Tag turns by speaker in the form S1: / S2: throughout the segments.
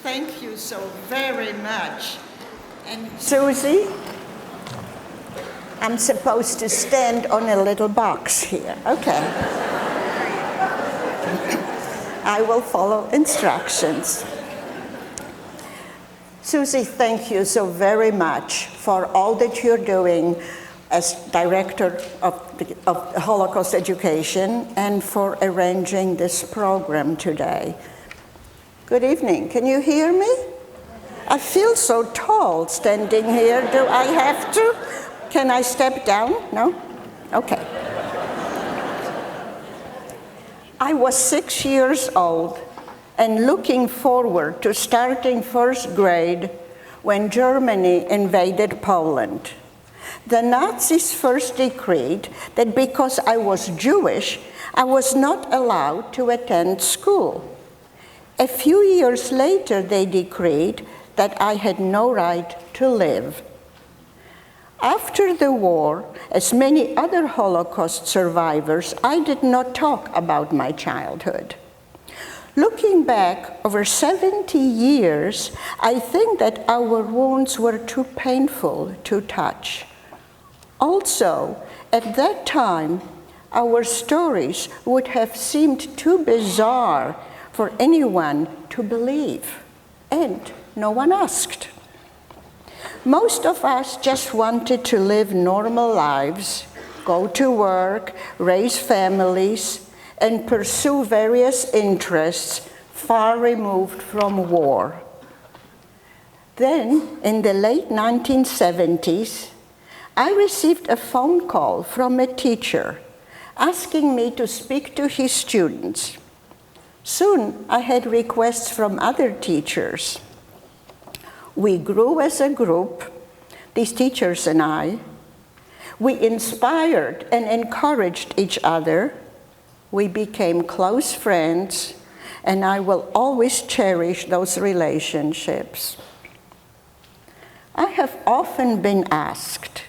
S1: Thank you so very much.
S2: And Susie, I'm supposed to stand on a little box here. Okay. I will follow instructions. Susie, thank you so very much for all that you're doing as director of Holocaust education and for arranging this program today. Good evening. Can you hear me? I feel so tall standing here. Do I have to? Can I step down? No? Okay. I was 6 years old and looking forward to starting first grade when Germany invaded Poland. The Nazis first decreed that because I was Jewish, I was not allowed to attend school. A few years later, they decreed that I had no right to live. After the war, as many other Holocaust survivors, I did not talk about my childhood. Looking back over 70 years, I think that our wounds were too painful to touch. Also, at that time, our stories would have seemed too bizarre for anyone to believe, and no one asked. Most of us just wanted to live normal lives, go to work, raise families, and pursue various interests far removed from war. Then, in the late 1970s, I received a phone call from a teacher asking me to speak to his students. Soon, I had requests from other teachers. We grew as a group, these teachers and I. We inspired and encouraged each other. We became close friends, and I will always cherish those relationships. I have often been asked,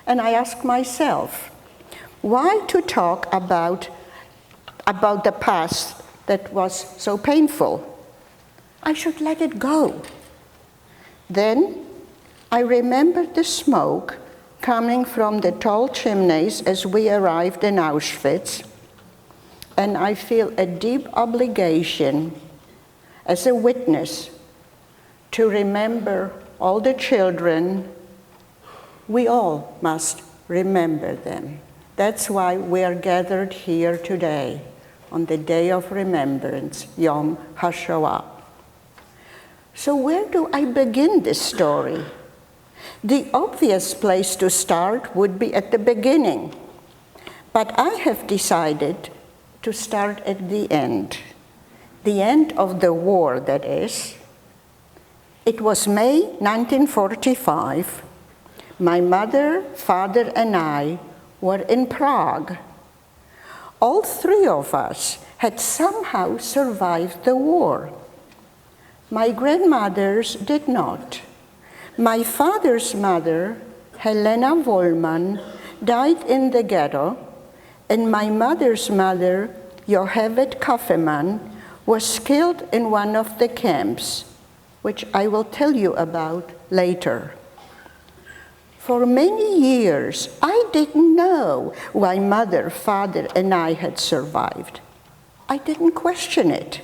S2: and I ask myself, why to talk about the past that was so painful? I should let it go. Then I remembered the smoke coming from the tall chimneys as we arrived in Auschwitz, and I feel a deep obligation as a witness to remember all the children. We all must remember them. That's why we are gathered here today on the Day of Remembrance, Yom HaShoah. So where do I begin this story? The obvious place to start would be at the beginning, but I have decided to start at the end of the war, that is. It was May 1945. My mother, father, and I were in Prague. All three of us had somehow survived the war. My grandmothers did not. My father's mother, Helena Wollman, died in the ghetto, and my mother's mother, Jochevet Kaufeman, was killed in one of the camps, which I will tell you about later. For many years, I didn't know why mother, father, and I had survived. I didn't question it.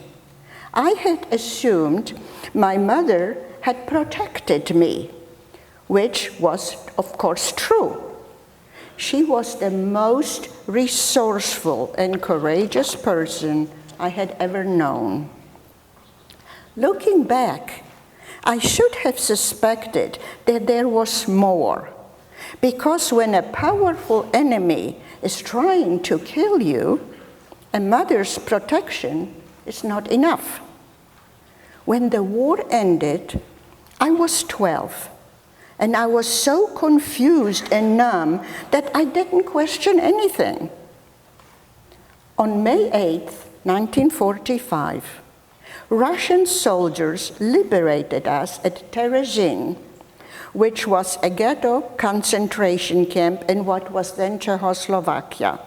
S2: I had assumed my mother had protected me, which was, of course, true. She was the most resourceful and courageous person I had ever known. Looking back, I should have suspected that there was more, because when a powerful enemy is trying to kill you, a mother's protection is not enough. When the war ended, I was 12, and I was so confused and numb that I didn't question anything. On May 8th, 1945, Russian soldiers liberated us at Terezin, which was a ghetto concentration camp in what was then Czechoslovakia.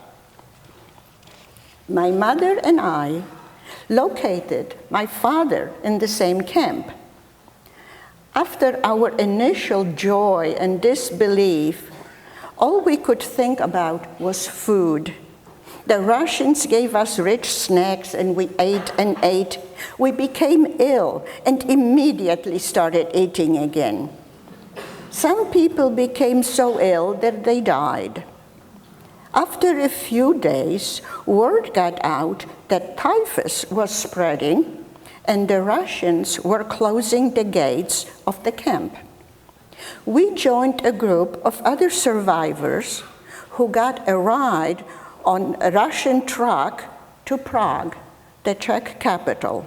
S2: My mother and I located my father in the same camp, After our initial joy and disbelief, all we could think about was food. The Russians gave us rich snacks and we ate and ate. We became ill and immediately started eating again. Some people became so ill that they died. After a few days, word got out that typhus was spreading and the Russians were closing the gates of the camp. We joined a group of other survivors who got a ride on a Russian truck to Prague, the Czech capital.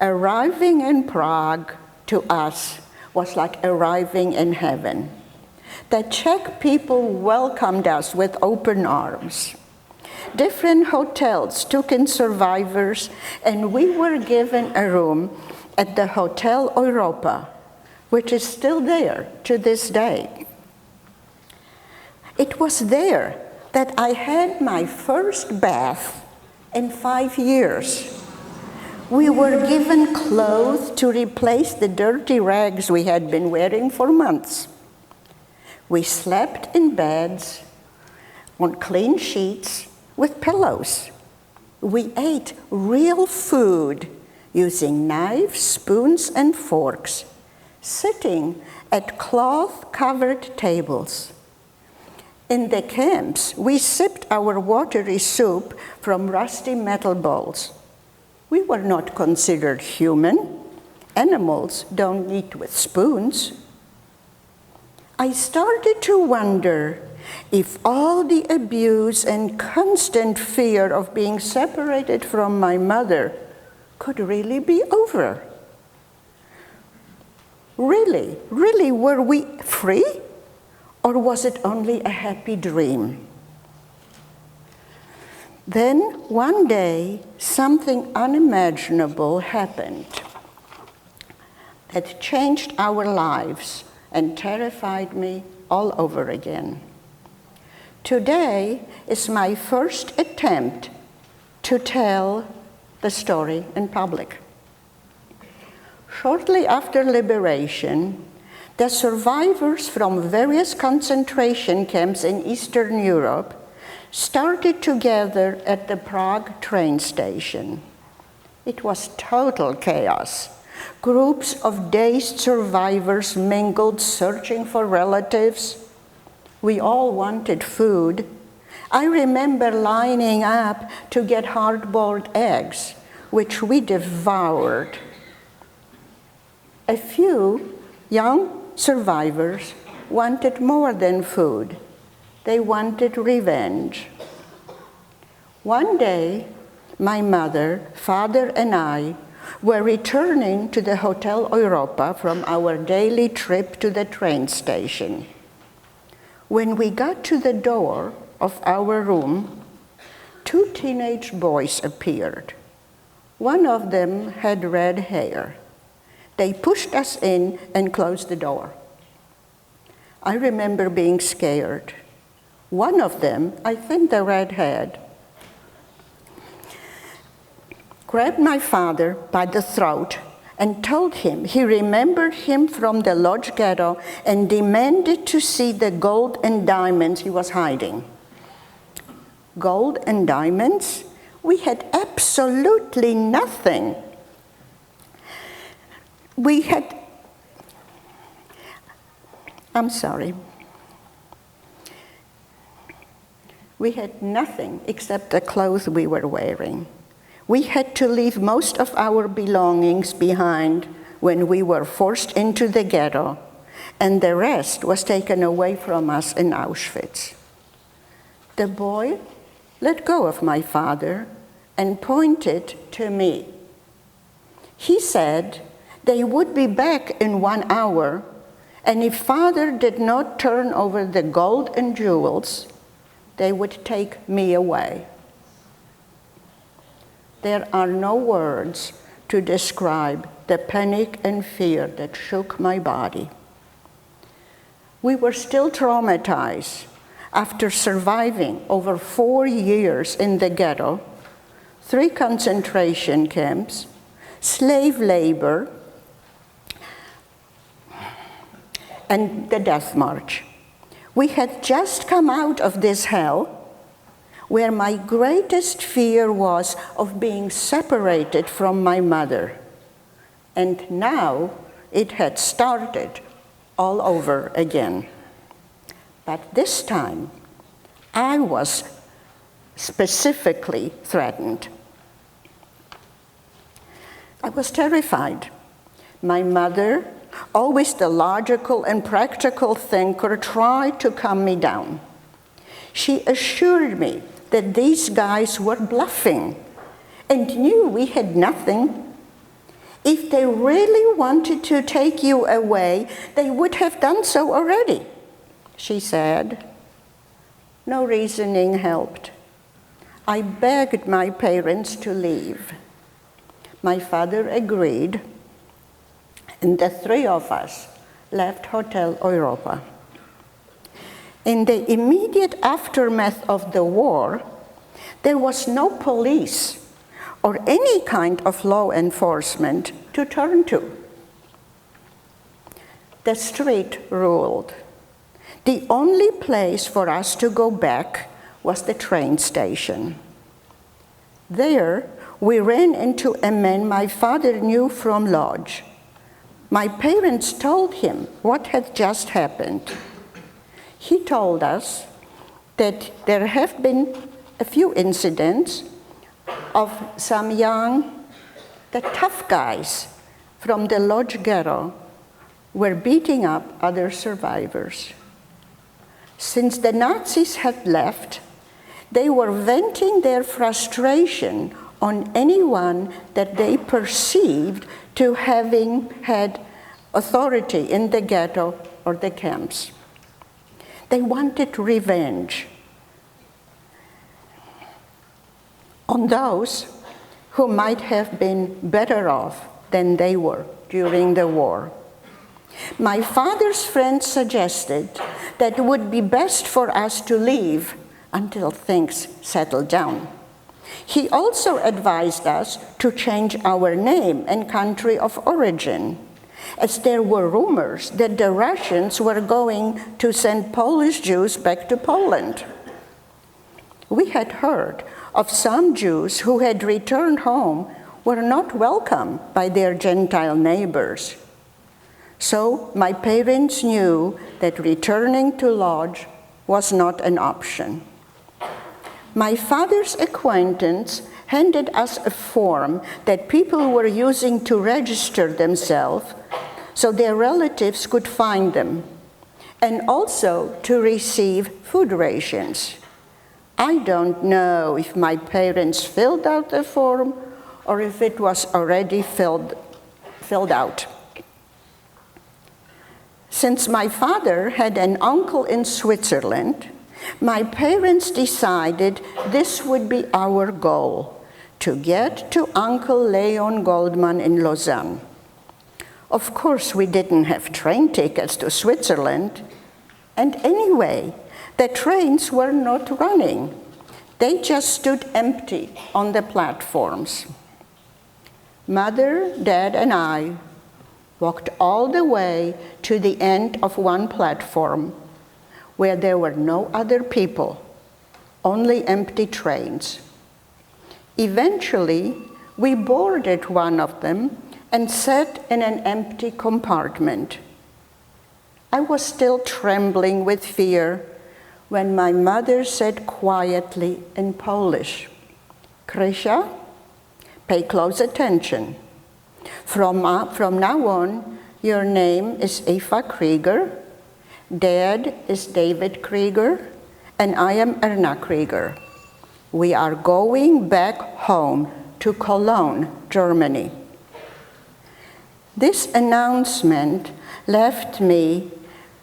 S2: Arriving in Prague to us was like arriving in heaven. The Czech people welcomed us with open arms. Different hotels took in survivors, and we were given a room at the Hotel Europa, which is still there to this day. It was there that I had my first bath in 5 years. We were given clothes to replace the dirty rags we had been wearing for months. We slept in beds on clean sheets with pillows. We ate real food using knives, spoons, and forks, sitting at cloth-covered tables. In the camps, we sipped our watery soup from rusty metal bowls. We were not considered human. Animals don't eat with spoons. I started to wonder if all the abuse and constant fear of being separated from my mother could really be over. Really, were we free? Or was it only a happy dream? Then, one day, something unimaginable happened that changed our lives and terrified me all over again. Today is my first attempt to tell the story in public. Shortly after liberation, the survivors from various concentration camps in Eastern Europe started to gather at the Prague train station. It was total chaos. Groups of dazed survivors mingled, searching for relatives. We all wanted food. I remember lining up to get hard-boiled eggs, which we devoured. A few young survivors wanted more than food. They wanted revenge. One day, my mother, father, and I were returning to the Hotel Europa from our daily trip to the train station. When we got to the door of our room, 2 teenage boys appeared. One of them had red hair. They pushed us in and closed the door. I remember being scared. One of them, I think the redhead, grabbed my father by the throat and told him he remembered him from the Lodz ghetto and demanded to see the gold and diamonds he was hiding. Gold and diamonds? We had absolutely nothing. We had nothing except the clothes we were wearing. We had to leave most of our belongings behind when we were forced into the ghetto, and the rest was taken away from us in Auschwitz. The boy let go of my father and pointed to me. He said they would be back in 1 hour, and if father did not turn over the gold and jewels, they would take me away. There are no words to describe the panic and fear that shook my body. We were still traumatized after surviving over 4 years in the ghetto, 3 concentration camps, slave labor, and the death march. We had just come out of this hell where my greatest fear was of being separated from my mother. And now it had started all over again. But this time, I was specifically threatened. I was terrified. My mother, always the logical and practical thinker, tried to calm me down. She assured me that these guys were bluffing and knew we had nothing. If they really wanted to take you away, they would have done so already, she said. No reasoning helped. I begged my parents to leave. My father agreed, and the three of us left Hotel Europa. In the immediate aftermath of the war, there was no police or any kind of law enforcement to turn to. The street ruled. The only place for us to go back was the train station. There, we ran into a man my father knew from Lodge. My parents told him what had just happened. He told us that there have been a few incidents of some young, the tough guys from the Lodge ghetto were beating up other survivors. Since the Nazis had left, they were venting their frustration on anyone that they perceived to having had authority in the ghetto or the camps. They wanted revenge on those who might have been better off than they were during the war. My father's friends suggested that it would be best for us to leave until things settled down. He also advised us to change our name and country of origin, as there were rumors that the Russians were going to send Polish Jews back to Poland. We had heard of some Jews who had returned home were not welcome by their Gentile neighbors. So my parents knew that returning to Lodge was not an option. My father's acquaintance handed us a form that people were using to register themselves so their relatives could find them, and also to receive food rations. I don't know if my parents filled out the form or if it was already filled out. Since my father had an uncle in Switzerland, my parents decided this would be our goal, to get to Uncle Leon Goldman in Lausanne. Of course, we didn't have train tickets to Switzerland, and anyway, the trains were not running. They just stood empty on the platforms. Mother, Dad, and I walked all the way to the end of one platform where there were no other people, only empty trains. Eventually, we boarded one of them and sat in an empty compartment. I was still trembling with fear when my mother said quietly in Polish, "Krysia, pay close attention. From now on, your name is Eva Krieger, Dad is David Krieger, and I am Erna Krieger. We are going back home to Cologne, Germany." This announcement left me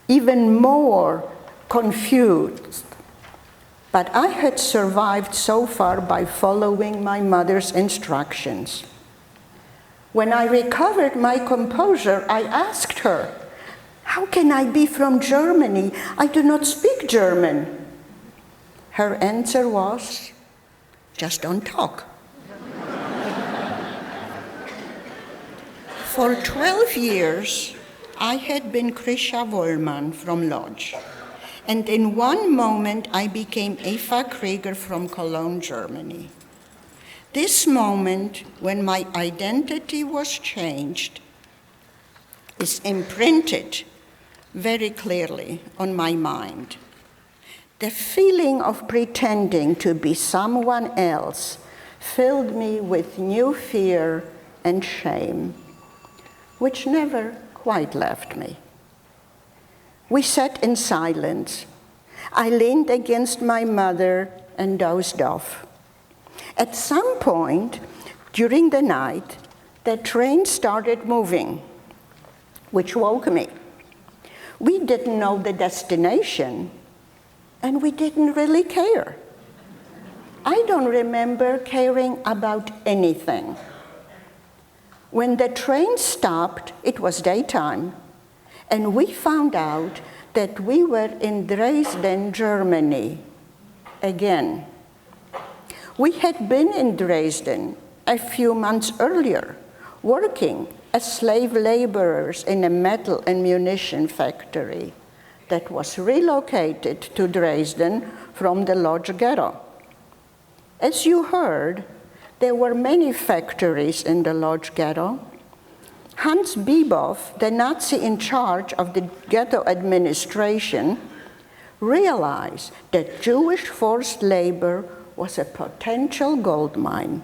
S2: even more confused, but I had survived so far by following my mother's instructions. When I recovered my composure, I asked her, "How can I be from Germany? I do not speak German." Her answer was, "Just don't talk." For 12 years, I had been Krisha Wollman from Lodz, and in one moment I became Eva Krieger from Cologne, Germany. This moment, when my identity was changed, is imprinted very clearly on my mind. The feeling of pretending to be someone else filled me with new fear and shame, which never quite left me. We sat in silence. I leaned against my mother and dozed off. At some point during the night, the train started moving, which woke me. We didn't know the destination, and we didn't really care. I don't remember caring about anything. When the train stopped, it was daytime, and we found out that we were in Dresden, Germany, again. We had been in Dresden a few months earlier, working as slave laborers in a metal and munition factory that was relocated to Dresden from the Lodz ghetto. As you heard, there were many factories in the Lodz ghetto. Hans Bibov, the Nazi in charge of the ghetto administration, realized that Jewish forced labor was a potential gold mine.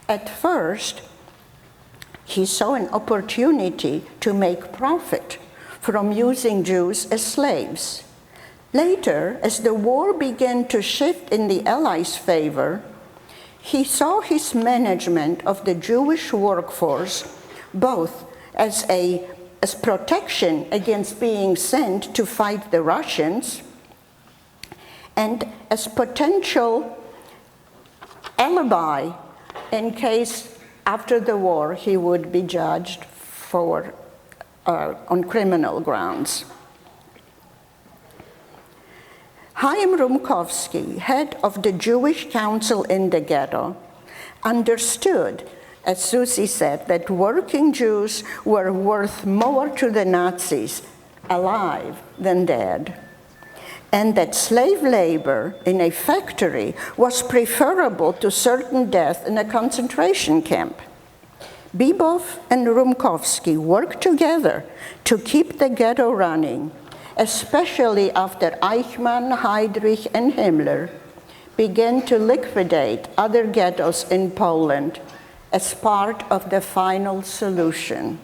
S2: At first, he saw an opportunity to make profit from using Jews as slaves. Later, as the war began to shift in the Allies' favor, he saw his management of the Jewish workforce both as protection against being sent to fight the Russians and as potential alibi in case after the war he would be judged on criminal grounds. Chaim Rumkowski, head of the Jewish Council in the ghetto, understood, as Susie said, that working Jews were worth more to the Nazis alive than dead, and that slave labor in a factory was preferable to certain death in a concentration camp. Bibov and Rumkowski worked together to keep the ghetto running, especially after Eichmann, Heydrich, and Himmler began to liquidate other ghettos in Poland as part of the final solution.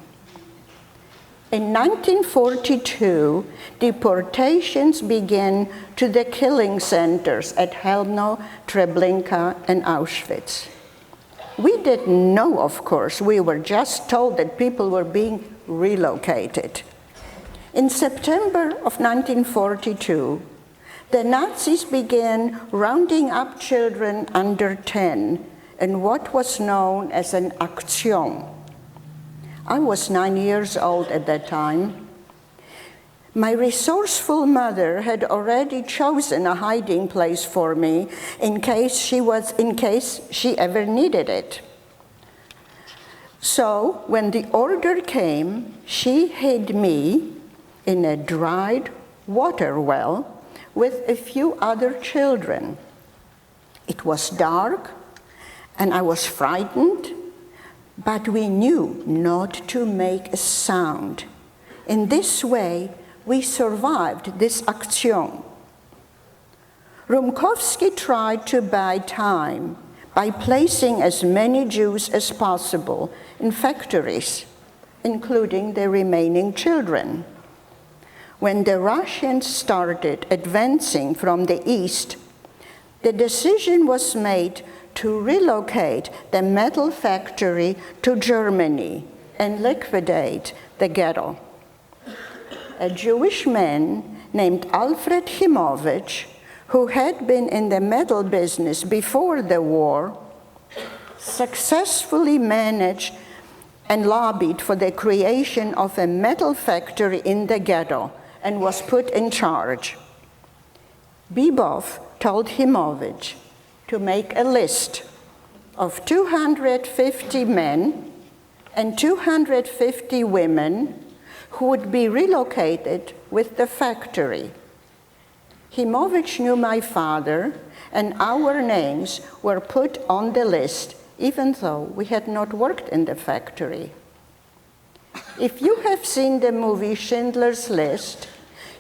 S2: In 1942, deportations began to the killing centers at Chelmno, Treblinka, and Auschwitz. We didn't know, of course, we were just told that people were being relocated. In September of 1942, the Nazis began rounding up children under 10 in what was known as an Aktion. I was 9 years old at that time. My resourceful mother had already chosen a hiding place for me in case she ever needed it. So when the order came, she hid me in a dried water well with a few other children. It was dark and I was frightened, but we knew not to make a sound. In this way, we survived this Aktion. Rumkowski tried to buy time by placing as many Jews as possible in factories, including the remaining children. When the Russians started advancing from the east, the decision was made to relocate the metal factory to Germany and liquidate the ghetto. A Jewish man named Alfred Chimovich, who had been in the metal business before the war, successfully managed and lobbied for the creation of a metal factory in the ghetto and was put in charge. Bibov told Chimovich to make a list of 250 men and 250 women who would be relocated with the factory. Himovich knew my father, and our names were put on the list, even though we had not worked in the factory. If you have seen the movie Schindler's List,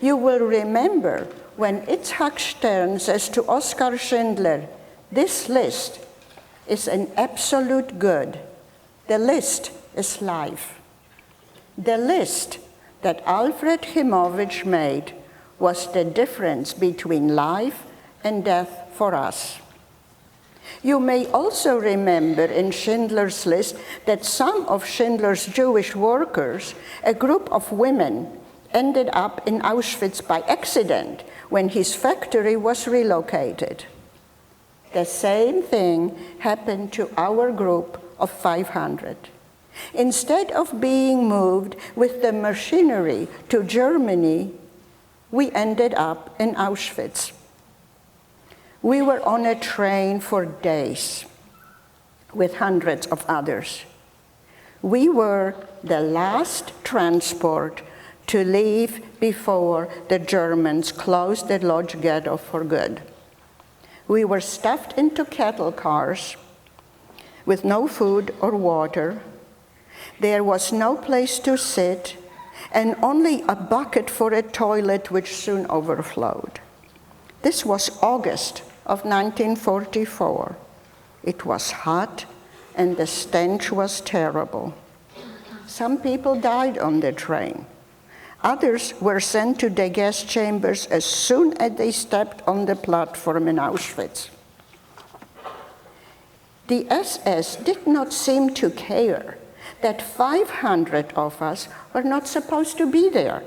S2: you will remember when Itzhak Stern says to Oskar Schindler, "This list is an absolute good. The list is life." The list that Alfred Himovich made was the difference between life and death for us. You may also remember in Schindler's List that some of Schindler's Jewish workers, a group of women, ended up in Auschwitz by accident when his factory was relocated. The same thing happened to our group of 500. Instead of being moved with the machinery to Germany, we ended up in Auschwitz. We were on a train for days with hundreds of others. We were the last transport to leave before the Germans closed the Lodz ghetto for good. We were stuffed into cattle cars with no food or water. There was no place to sit, and only a bucket for a toilet which soon overflowed. This was August of 1944. It was hot, and the stench was terrible. Some people died on the train. Others were sent to the gas chambers as soon as they stepped on the platform in Auschwitz. The SS did not seem to care that 500 of us were not supposed to be there.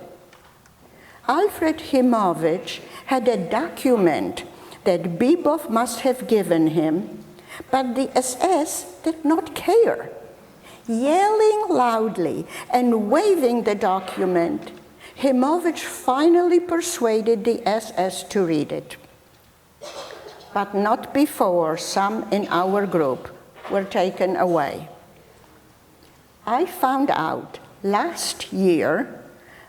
S2: Alfred Himovich had a document that Bibov must have given him, but the SS did not care. Yelling loudly and waving the document, Himovich finally persuaded the SS to read it. But not before some in our group were taken away. I found out last year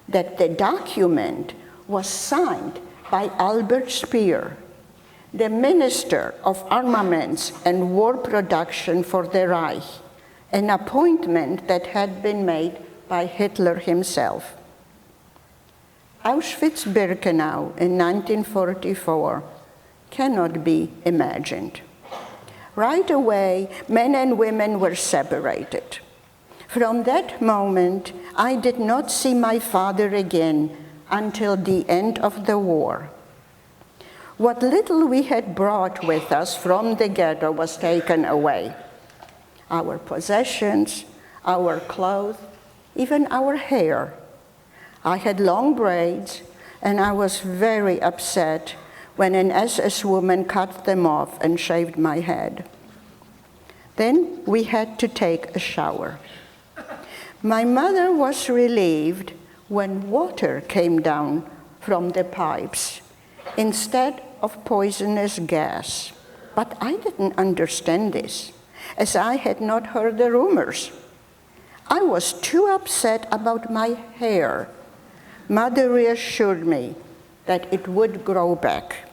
S2: that the document was signed by Albert Speer, the Minister of Armaments and War Production for the Reich, an appointment that had been made by Hitler himself. Auschwitz-Birkenau in 1944 cannot be imagined. Right away, men and women were separated. From that moment, I did not see my father again until the end of the war. What little we had brought with us from the ghetto was taken away. Our possessions, our clothes, even our hair. I had long braids, and I was very upset when an SS woman cut them off and shaved my head. Then we had to take a shower. My mother was relieved when water came down from the pipes instead of poisonous gas. But I didn't understand this, as I had not heard the rumors. I was too upset about my hair. Mother reassured me that it would grow back.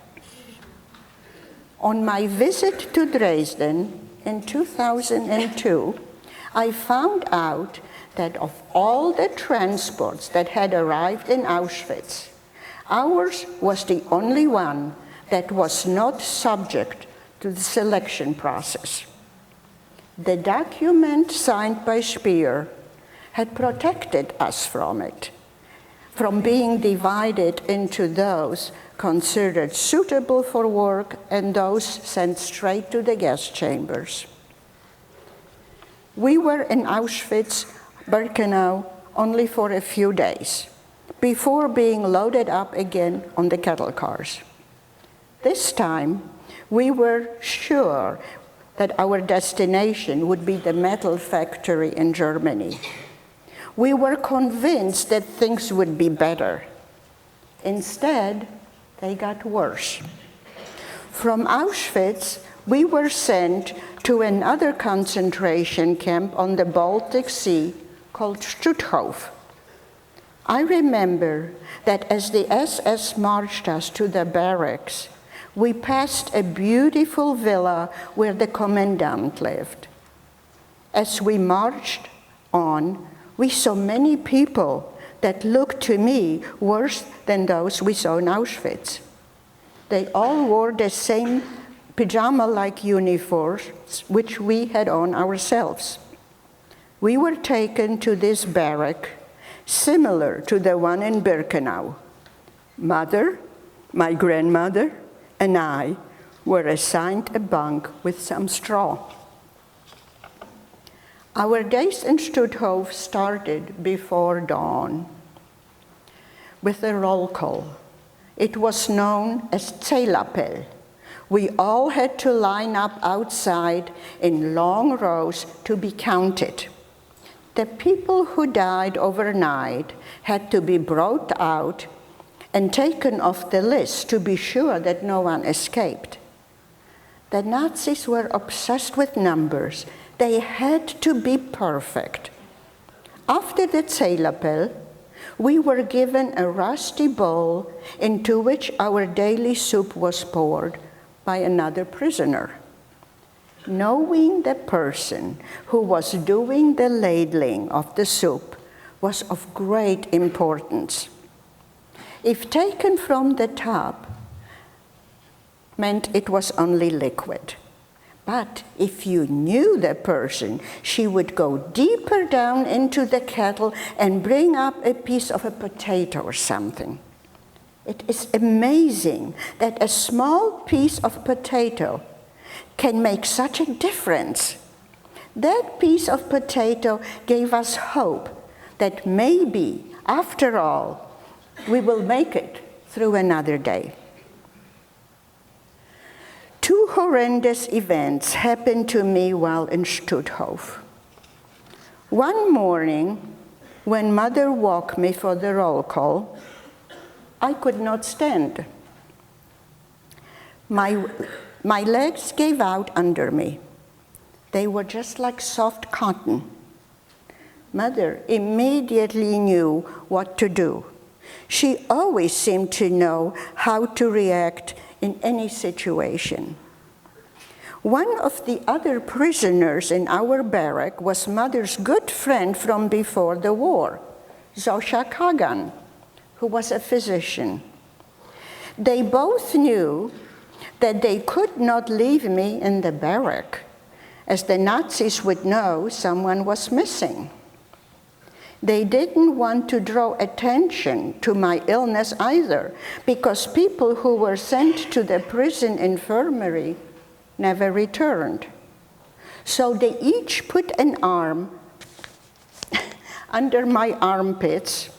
S2: On my visit to Dresden in 2002, I found out that of all the transports that had arrived in Auschwitz, ours was the only one that was not subject to the selection process. The document signed by Speer had protected us from it, from being divided into those considered suitable for work and those sent straight to the gas chambers. We were in Auschwitz-Birkenau only for a few days before being loaded up again on the cattle cars. This time, we were sure that our destination would be the metal factory in Germany. We were convinced that things would be better. Instead, they got worse. From Auschwitz, we were sent to another concentration camp on the Baltic Sea called Stutthof. I remember that as the SS marched us to the barracks, we passed a beautiful villa where the commandant lived. As we marched on, we saw many people that looked to me worse than those we saw in Auschwitz. They all wore the same pajama-like uniforms which we had on ourselves. We were taken to this barrack, similar to the one in Birkenau. Mother, my grandmother, and I were assigned a bunk with some straw. Our days in Stutthof started before dawn with a roll call. It was known as Zählappell. We all had to line up outside in long rows to be counted. The people who died overnight had to be brought out and taken off the list to be sure that no one escaped. The Nazis were obsessed with numbers. They had to be perfect. After the Zählappell, we were given a rusty bowl into which our daily soup was poured by another prisoner. Knowing the person who was doing the ladling of the soup was of great importance. If taken from the top, meant it was only liquid. But if you knew the person, she would go deeper down into the kettle and bring up a piece of a potato or something. It is amazing that a small piece of potato can make such a difference. That piece of potato gave us hope that maybe, after all, we will make it through another day. Two horrendous events happened to me while in Stutthof. One morning, when Mother woke me for the roll call, I could not stand. My legs gave out under me. They were just like soft cotton. Mother immediately knew what to do. She always seemed to know how to react in any situation. One of the other prisoners in our barrack was Mother's good friend from before the war, Zosha Kagan, who was a physician. They both knew that they could not leave me in the barrack, as the Nazis would know someone was missing. They didn't want to draw attention to my illness either, because people who were sent to the prison infirmary never returned. So they each put an arm under my armpits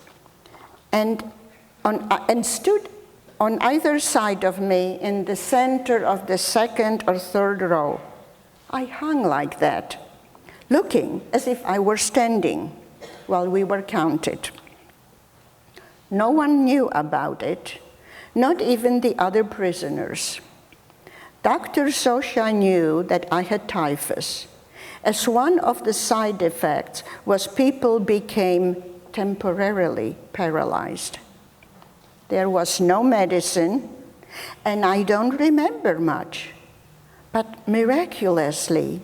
S2: and stood on either side of me in the center of the second or third row. I hung like that, looking as if I were standing while we were counted. No one knew about it, not even the other prisoners. Dr. Zosha knew that I had typhus, as one of the side effects was people became temporarily paralyzed. There was no medicine, and I don't remember much, but miraculously,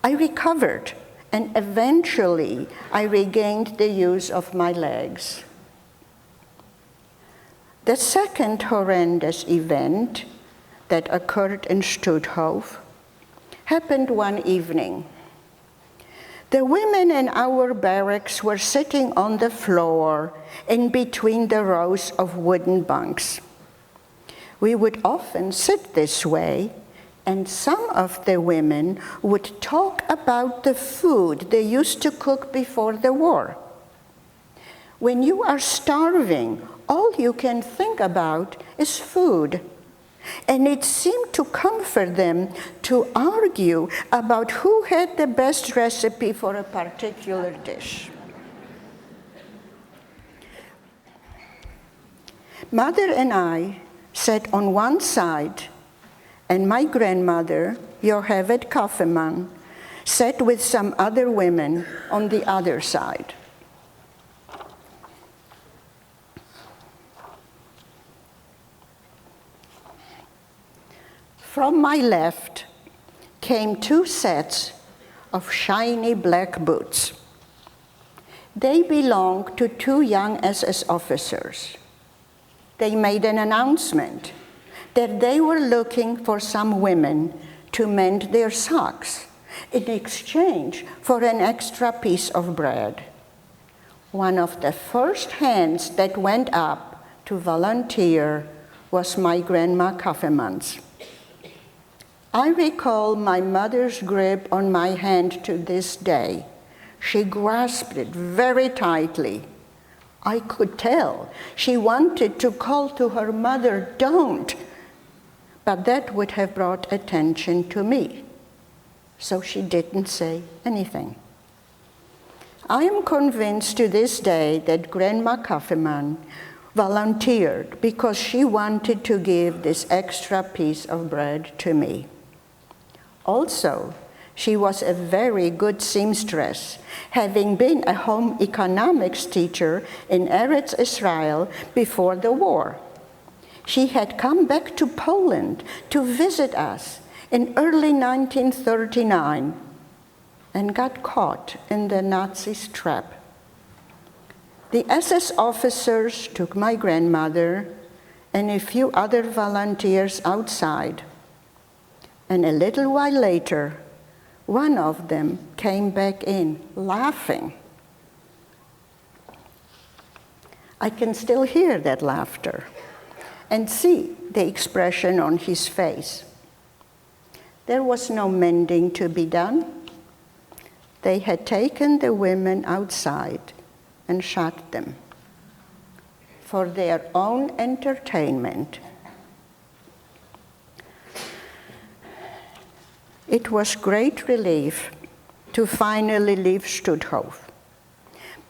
S2: I recovered, and eventually I regained the use of my legs. The second horrendous event that occurred in Stutthof happened one evening. The women in our barracks were sitting on the floor in between the rows of wooden bunks. We would often sit this way, and some of the women would talk about the food they used to cook before the war. When you are starving, all you can think about is food. And it seemed to comfort them to argue about who had the best recipe for a particular dish. Mother and I sat on one side, and my grandmother, Johevet Kaufmann, sat with some other women on the other side. From my left came 2 sets of shiny black boots. They belonged to 2 young SS officers. They made an announcement that they were looking for some women to mend their socks in exchange for an extra piece of bread. One of the first hands that went up to volunteer was my Grandma Kaufman's. I recall my mother's grip on my hand to this day. She grasped it very tightly. I could tell she wanted to call to her mother, "Don't," but that would have brought attention to me. So she didn't say anything. I am convinced to this day that Grandma Kaufman volunteered because she wanted to give this extra piece of bread to me. Also, she was a very good seamstress, having been a home economics teacher in Eretz Israel before the war. She had come back to Poland to visit us in early 1939 and got caught in the Nazis' trap. The SS officers took my grandmother and a few other volunteers outside. And a little while later, one of them came back in, laughing. I can still hear that laughter and see the expression on his face. There was no mending to be done. They had taken the women outside and shot them for their own entertainment. It was great relief to finally leave Stutthof.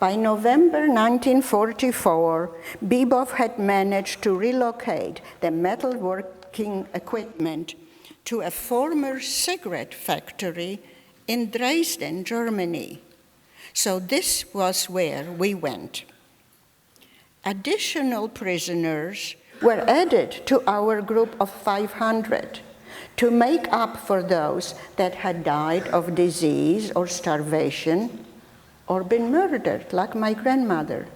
S2: By November 1944, Bebov had managed to relocate the metalworking equipment to a former cigarette factory in Dresden, Germany. So this was where we went. Additional prisoners were added to our group of 500. To make up for those that had died of disease or starvation or been murdered, like my grandmother.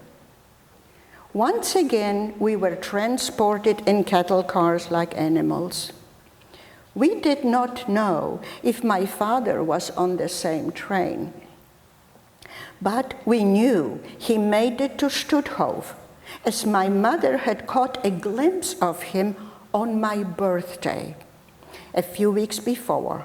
S2: Once again, we were transported in cattle cars like animals. We did not know if my father was on the same train, but we knew he made it to Stutthof, as my mother had caught a glimpse of him on my birthday a few weeks before,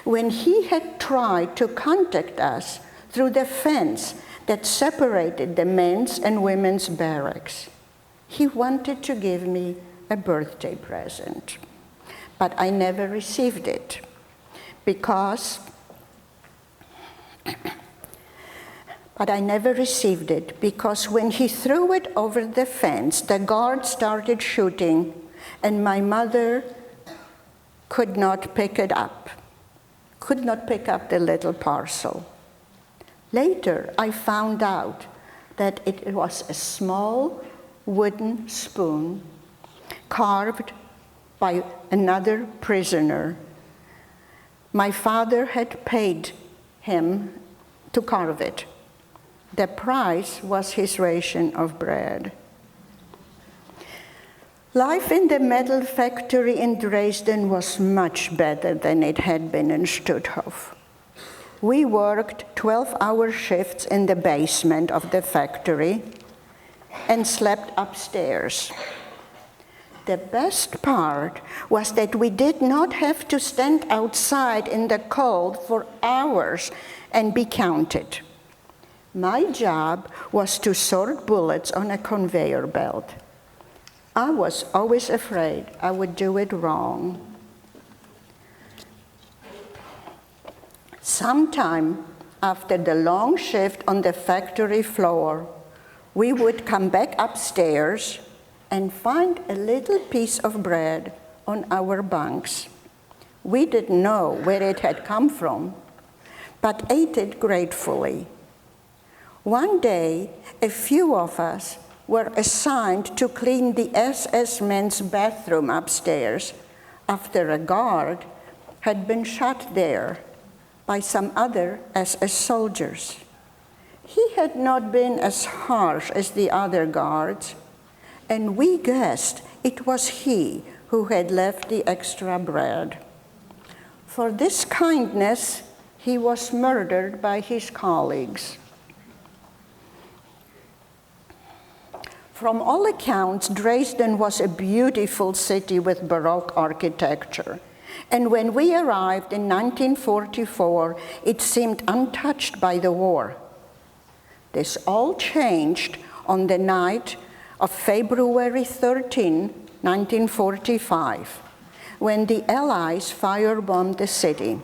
S2: when he had tried to contact us through the fence that separated the men's and women's barracks. He wanted to give me a birthday present, but I never received it because when he threw it over the fence, the guard started shooting, and my mother could not pick up the little parcel. Later, I found out that it was a small wooden spoon carved by another prisoner. My father had paid him to carve it. The price was his ration of bread. Life in the metal factory in Dresden was much better than it had been in Stutthof. We worked 12-hour shifts in the basement of the factory and slept upstairs. The best part was that we did not have to stand outside in the cold for hours and be counted. My job was to sort bullets on a conveyor belt. I was always afraid I would do it wrong. Sometime after the long shift on the factory floor, we would come back upstairs and find a little piece of bread on our bunks. We didn't know where it had come from, but ate it gratefully. One day, a few of us were assigned to clean the SS men's bathroom upstairs after a guard had been shot there by some other SS soldiers. He had not been as harsh as the other guards, and we guessed it was he who had left the extra bread. For this kindness, he was murdered by his colleagues. From all accounts, Dresden was a beautiful city with Baroque architecture. And when we arrived in 1944, it seemed untouched by the war. This all changed on the night of February 13, 1945, when the Allies firebombed the city.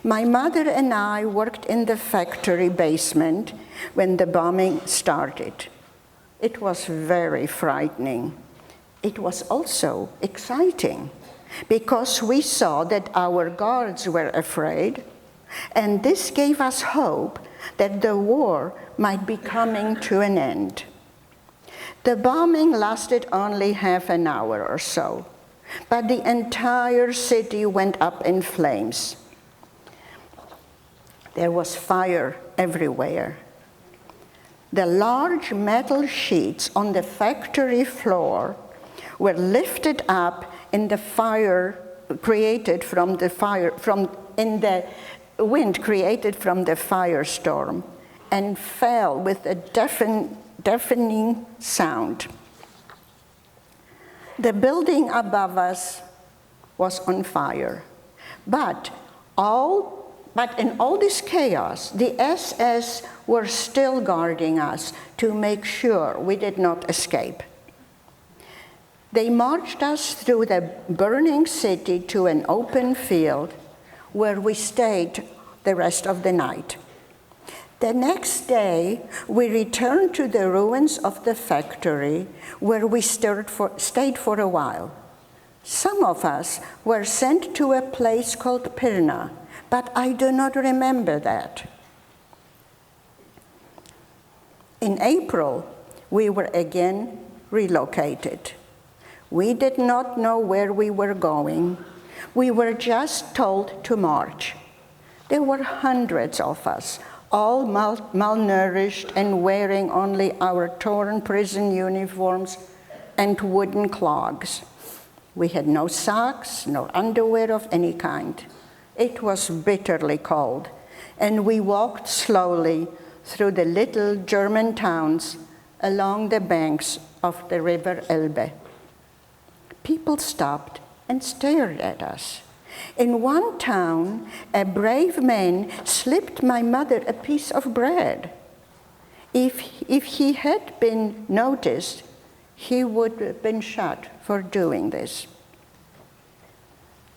S2: My mother and I worked in the factory basement when the bombing started. It was very frightening. It was also exciting because we saw that our guards were afraid, and this gave us hope that the war might be coming to an end. The bombing lasted only half an hour or so, but the entire city went up in flames. There was fire everywhere. The large metal sheets on the factory floor were lifted up in the fire created from the in the wind created from the firestorm, and fell with a deafening sound. The building above us was on fire, but in all this chaos, the SS were still guarding us to make sure we did not escape. They marched us through the burning city to an open field where we stayed the rest of the night. The next day, we returned to the ruins of the factory where we stayed for a while. Some of us were sent to a place called Pirna, but I do not remember that. In April, we were again relocated. We did not know where we were going. We were just told to march. There were hundreds of us, all malnourished and wearing only our torn prison uniforms and wooden clogs. We had no socks, no underwear of any kind. It was bitterly cold, and we walked slowly through the little German towns along the banks of the river Elbe. People stopped and stared at us. In one town, a brave man slipped my mother a piece of bread. If he had been noticed, he would have been shot for doing this.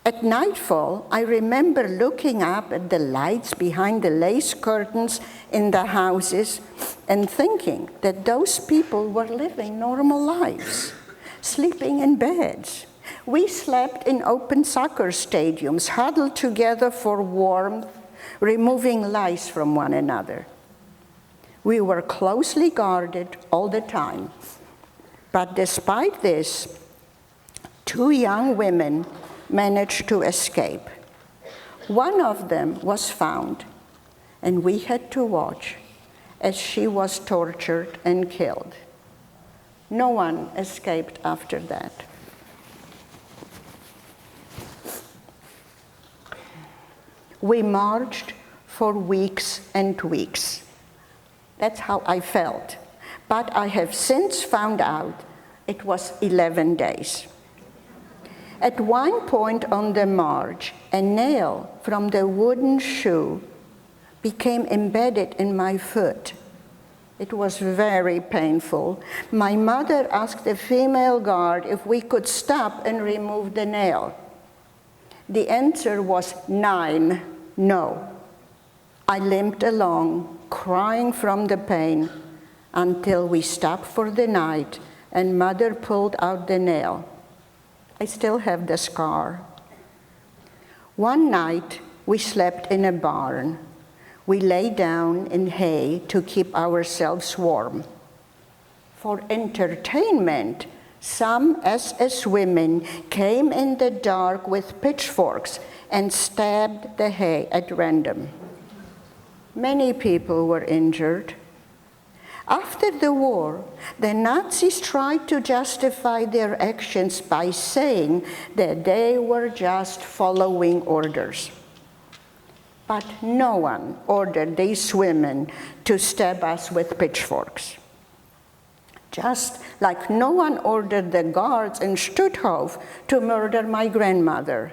S2: At nightfall, I remember looking up at the lights behind the lace curtains in the houses and thinking that those people were living normal lives, sleeping in beds. We slept in open soccer stadiums, huddled together for warmth, removing lice from one another. We were closely guarded all the time. But despite this, 2 young women managed to escape. One of them was found, and we had to watch as she was tortured and killed. No one escaped after that. We marched for weeks and weeks. That's how I felt. But I have since found out it was 11 days. At one point on the march, a nail from the wooden shoe became embedded in my foot. It was very painful. My mother asked the female guard if we could stop and remove the nail. The answer was 9, no. I limped along, crying from the pain, until we stopped for the night and Mother pulled out the nail. I still have the scar. One night, we slept in a barn. We lay down in hay to keep ourselves warm. For entertainment, Some SS women came in the dark with pitchforks and stabbed the hay at random. Many people were injured. After the war, the Nazis tried to justify their actions by saying that they were just following orders. But no one ordered these women to stab us with pitchforks. Just like no one ordered the guards in Stutthof to murder my grandmother.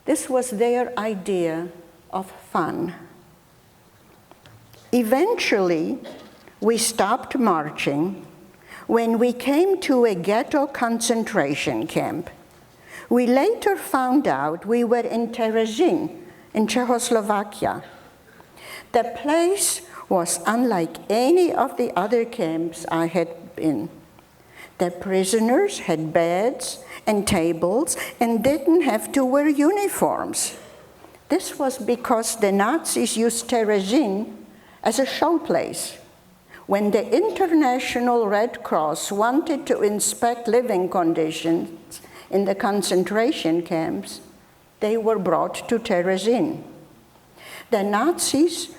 S2: This was their idea of fun. Eventually, we stopped marching when we came to a ghetto concentration camp. We later found out we were in Terezin, in Czechoslovakia. The place was unlike any of the other camps I had been. The prisoners had beds and tables and didn't have to wear uniforms. This was because the Nazis used Terezin as a showplace. When the International Red Cross wanted to inspect living conditions in the concentration camps, they were brought to Terezin. The Nazis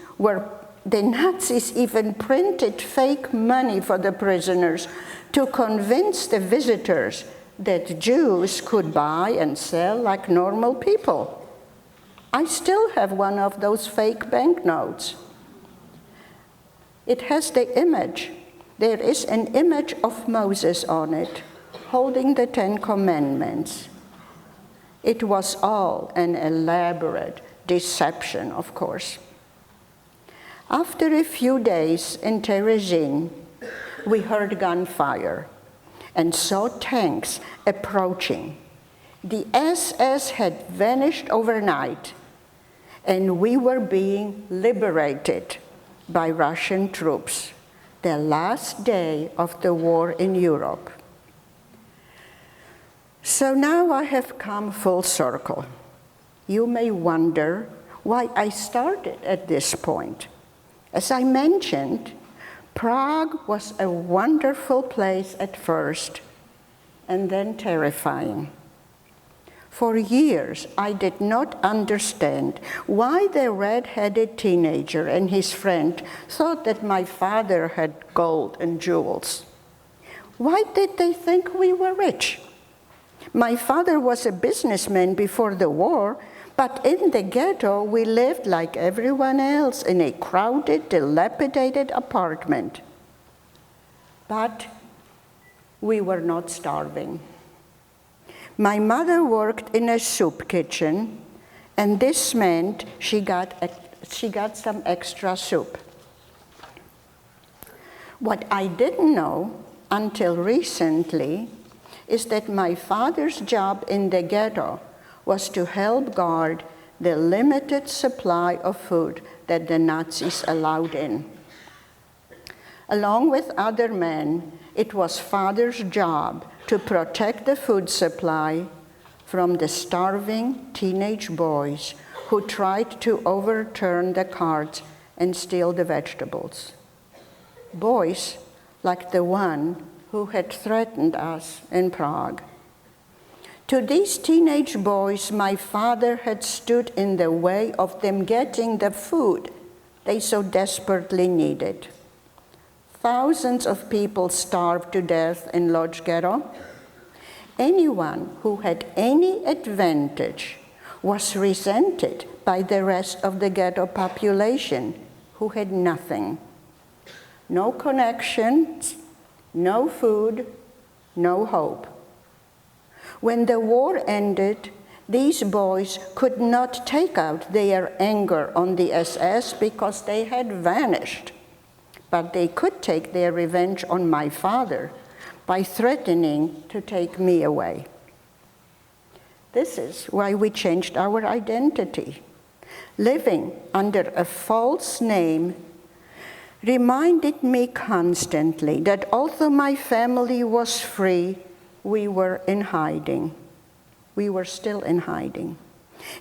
S2: even printed fake money for the prisoners to convince the visitors that Jews could buy and sell like normal people. I still have one of those fake banknotes. It has the image. There is an image of Moses on it, holding the 10 Commandments. It was all an elaborate deception, of course. After a few days in Terezin, we heard gunfire and saw tanks approaching. The SS had vanished overnight, and we were being liberated by Russian troops, the last day of the war in Europe. So now I have come full circle. You may wonder why I started at this point. As I mentioned, Prague was a wonderful place at first, and then terrifying. For years, I did not understand why the red-headed teenager and his friend thought that my father had gold and jewels. Why did they think we were rich? My father was a businessman before the war, but in the ghetto, we lived like everyone else in a crowded, dilapidated apartment. But we were not starving. My mother worked in a soup kitchen, and this meant she got some extra soup. What I didn't know until recently is that my father's job in the ghetto was to help guard the limited supply of food that the Nazis allowed in. Along with other men, it was Father's job to protect the food supply from the starving teenage boys who tried to overturn the carts and steal the vegetables. Boys like the one who had threatened us in Prague. To these teenage boys, my father had stood in the way of them getting the food they so desperately needed. Thousands of people starved to death in Lodz Ghetto. Anyone who had any advantage was resented by the rest of the ghetto population who had nothing. No connections, no food, no hope. When the war ended, these boys could not take out their anger on the SS because they had vanished. But they could take their revenge on my father by threatening to take me away. This is why we changed our identity. Living under a false name reminded me constantly that although my family was free, we were in hiding. We were still in hiding.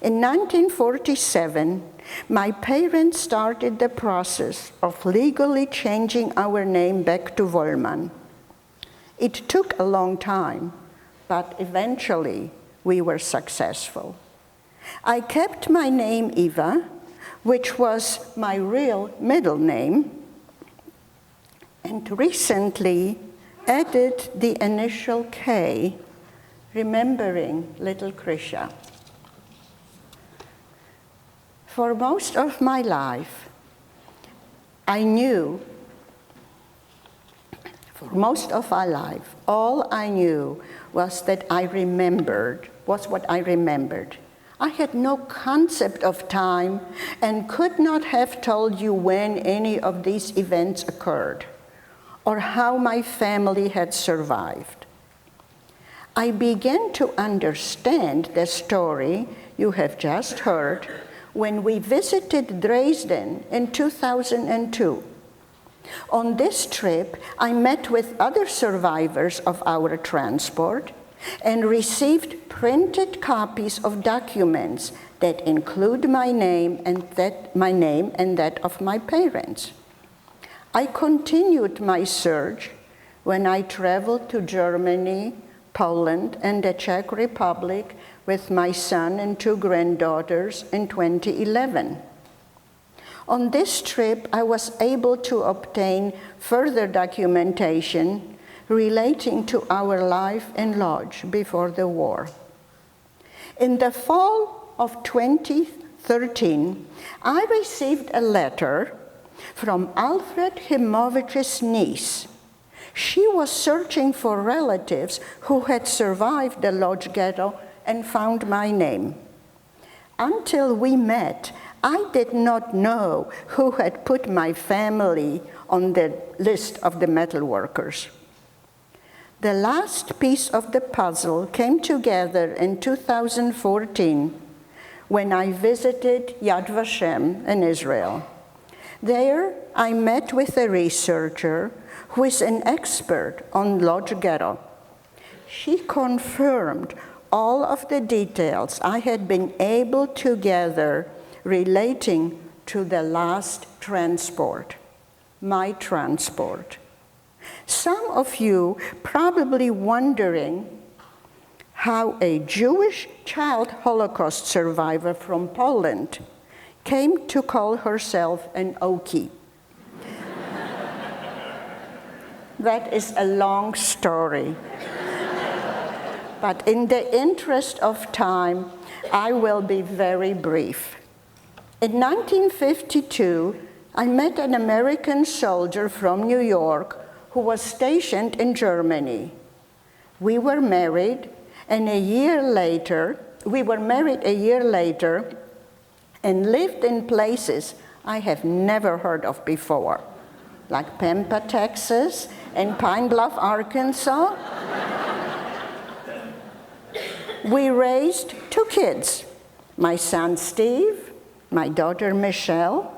S2: In 1947, my parents started the process of legally changing our name back to Wollman. It took a long time, but eventually we were successful. I kept my name Eva, which was my real middle name, and recently added the initial K, remembering little Krisha. For most of my life, all I knew was that was what I remembered. I had no concept of time and could not have told you when any of these events occurred or how my family had survived. I began to understand the story you have just heard when we visited Dresden in 2002. On this trip, I met with other survivors of our transport and received printed copies of documents that include my name and that of my parents. I continued my search when I traveled to Germany, Poland, and the Czech Republic with my son and 2 granddaughters in 2011. On this trip, I was able to obtain further documentation relating to our life in Lodz before the war. In the fall of 2013, I received a letter from Alfred Himovich's niece. She was searching for relatives who had survived the Lodz ghetto and found my name. Until we met, I did not know who had put my family on the list of the metal workers. The last piece of the puzzle came together in 2014 when I visited Yad Vashem in Israel. There, I met with a researcher who is an expert on Lodz ghetto. She confirmed all of the details I had been able to gather relating to the last transport, my transport. Some of you probably wondering how a Jewish child Holocaust survivor from Poland came to call herself an Okie. That is a long story. But in the interest of time, I will be very brief. In 1952, I met an American soldier from New York who was stationed in Germany. We were married a year later and lived in places I have never heard of before, like Pampa, Texas, and Pine Bluff, Arkansas. We raised 2 kids, my son Steve, my daughter Michelle,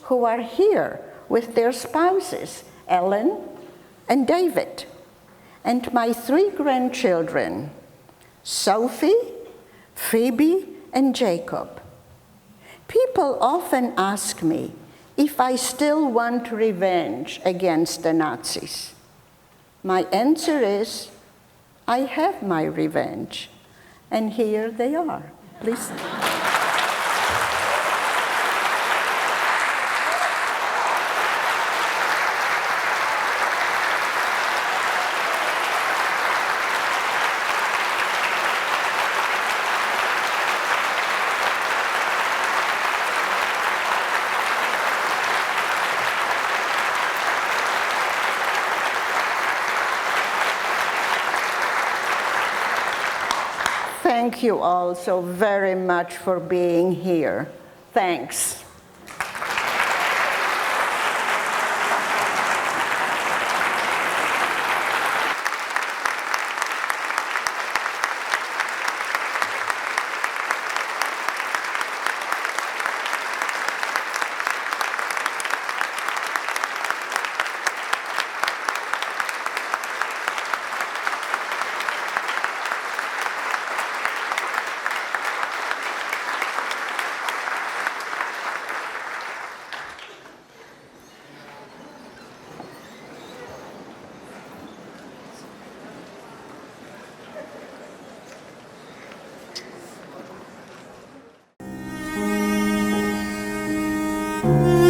S2: who are here with their spouses, Ellen and David, and my 3 grandchildren, Sophie, Phoebe, and Jacob. People often ask me if I still want revenge against the Nazis. My answer is, I have my revenge, and here they are. Please. Thank you all so very much for being here. Thanks.
S3: you.